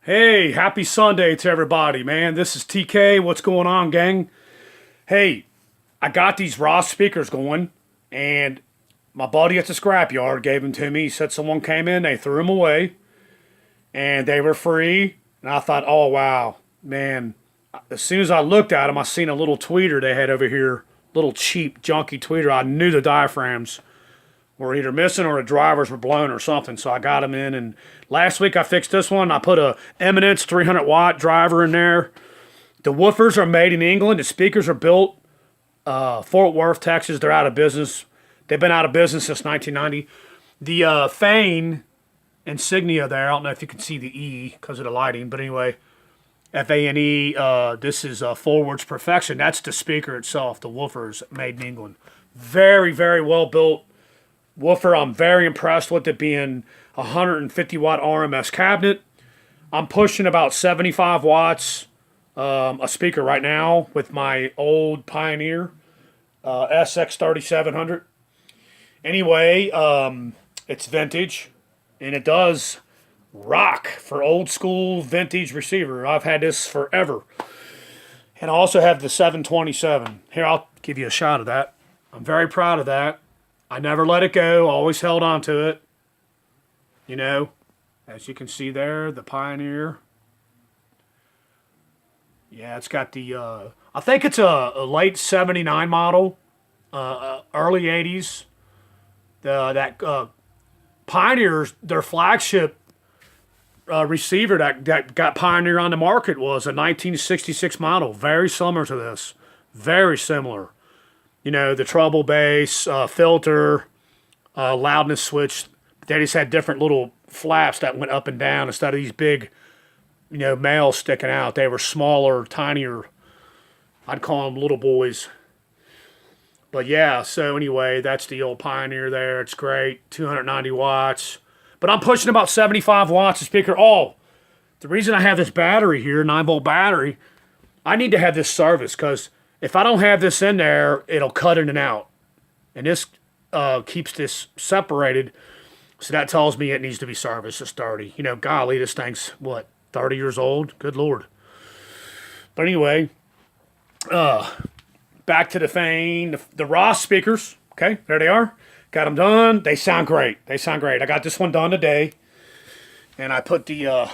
Hey, happy Sunday to everybody, man. This is TK. What's going on, gang? Hey, I got these Ross speakers going, and my buddy at the scrapyard gave them to me. He said someone came in, they threw them away, and they were free. And I thought, oh, wow, man. As soon as I looked at them, I seen a little tweeter they had over here, little cheap, junky tweeter. I knew the diaphragms were either missing or the drivers were blown or something. So I got them in. And last week I fixed this one. I put a Eminence 300 watt driver in there. The woofers are made in England. The speakers are built Fort Worth, Texas. They're out of business. They've been out of business since 1990. The Fane insignia there, I don't know if you can see the E because of the lighting, but anyway, Fane, this is Forward's Perfection. That's the speaker itself, the woofers made in England. Very, very well built woofer. I'm very impressed with it being a 150 watt RMS cabinet. I'm pushing about 75 watts a speaker right now with my old Pioneer SX3700. Anyway, it's vintage and it does rock for old school vintage receiver. I've had this forever. And I also have the 727. Here, I'll give you a shot of that. I'm very proud of that. I never let it go, always held on to it. You know, as you can see there, the Pioneer. Yeah, it's got the, I think it's a late 79 model, early 80s. That Pioneer's, their flagship receiver that got Pioneer on the market was a 1966 model. Very similar to this. Very similar. You know, the treble bass, filter, loudness switch. They just had different little flaps that went up and down instead of these big, you know, males sticking out. They were smaller, tinier. I'd call them little boys. But yeah, so anyway, that's the old Pioneer there. It's great, 290 watts. But I'm pushing about 75 watts of speaker. Oh, the reason I have this battery here, 9-volt battery, I need to have this serviced because if I don't have this in there, it'll cut in and out. And this keeps this separated. So that tells me it needs to be serviced. It's dirty. You know, golly, this thing's, what, 30 years old? Good Lord. But anyway, back to the Fane. The Ross speakers. Okay, there they are. Got them done. They sound great. They sound great. I got this one done today. And I put the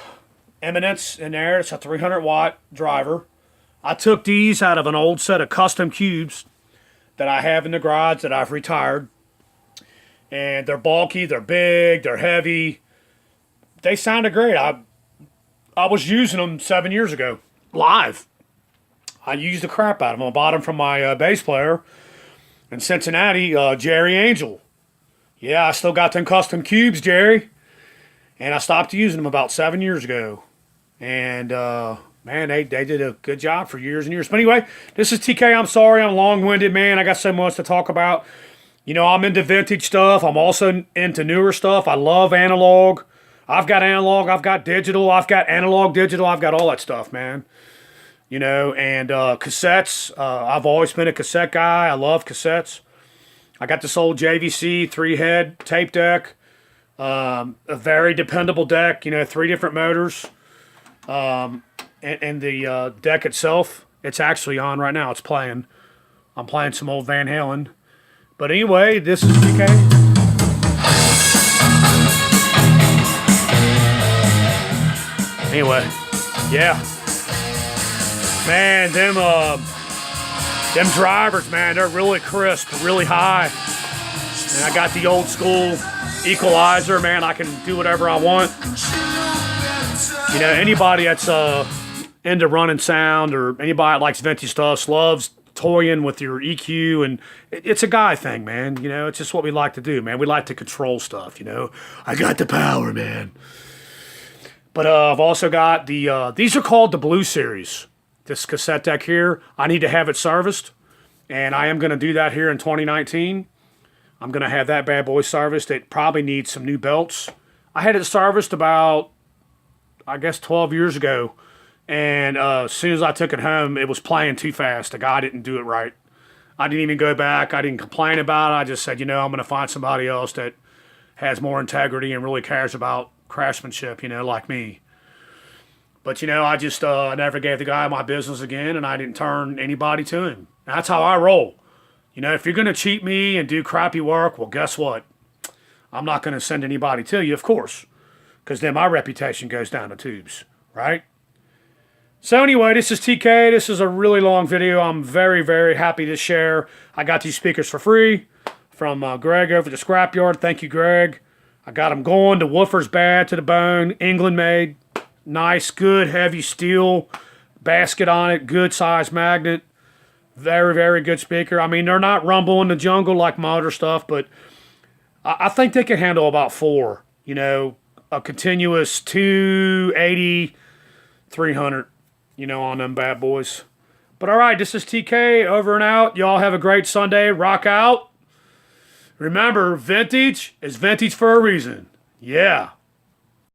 Eminence in there. It's a 300 watt driver. I took these out of an old set of custom cubes that I have in the garage that I've retired. And they're bulky, they're big, they're heavy. They sounded great. I was using them 7 years ago, live. I used the crap out of them. I bought them from my bass player in Cincinnati, Jerry Angel. Yeah, I still got them custom cubes, Jerry. And I stopped using them about 7 years ago. And, man, they did a good job for years and years. But anyway, this is TK. I'm sorry I'm long-winded, man. I got so much to talk about. You know, I'm into vintage stuff. I'm also into newer stuff. I love analog. I've got analog. I've got digital. I've got analog, digital. I've got all that stuff, man. You know, and cassettes. I've always been a cassette guy. I love cassettes. I got this old JVC 3-head tape deck. A very dependable deck. You know, 3 different motors. And the deck itself, it's actually on right now. It's playing. I'm playing some old Van Halen. But anyway, this is TK. Anyway, yeah. Man, them drivers, man, they're really crisp, really high. And I got the old school equalizer, man. I can do whatever I want. You know, anybody that's into running sound or anybody that likes vintage stuff loves toying with your EQ, and it's a guy thing, man. You know, it's just what we like to do, man. We like to control stuff, you know. I got the power, man. But I've also got the, these are called the Blue Series. This cassette deck here, I need to have it serviced, and I am going to do that here in 2019. I'm going to have that bad boy serviced. It probably needs some new belts. I had it serviced about, I guess, 12 years ago. And as soon as I took it home, it was playing too fast. The guy didn't do it right. I didn't even go back. I didn't complain about it. I just said, you know, I'm going to find somebody else that has more integrity and really cares about craftsmanship, you know, like me. But, I just I never gave the guy my business again, and I didn't turn anybody to him. That's how I roll. If you're going to cheat me and do crappy work, well, guess what? I'm not going to send anybody to you, of course, because then my reputation goes down the tubes, right? So anyway, this is TK. This is a really long video. I'm very, very happy to share. I got these speakers for free from Greg over at the Scrapyard. Thank you, Greg. I got them going. The woofer's bad to the bone. England made. Nice, good, heavy steel basket on it. Good size magnet. Very, very good speaker. I mean, they're not rumble in the jungle like my other stuff, but I think they can handle about 4. A continuous 280, 300, on them bad boys. But all right, this is TK, over and out. Y'all have a great Sunday. Rock out. Remember, vintage is vintage for a reason. Yeah.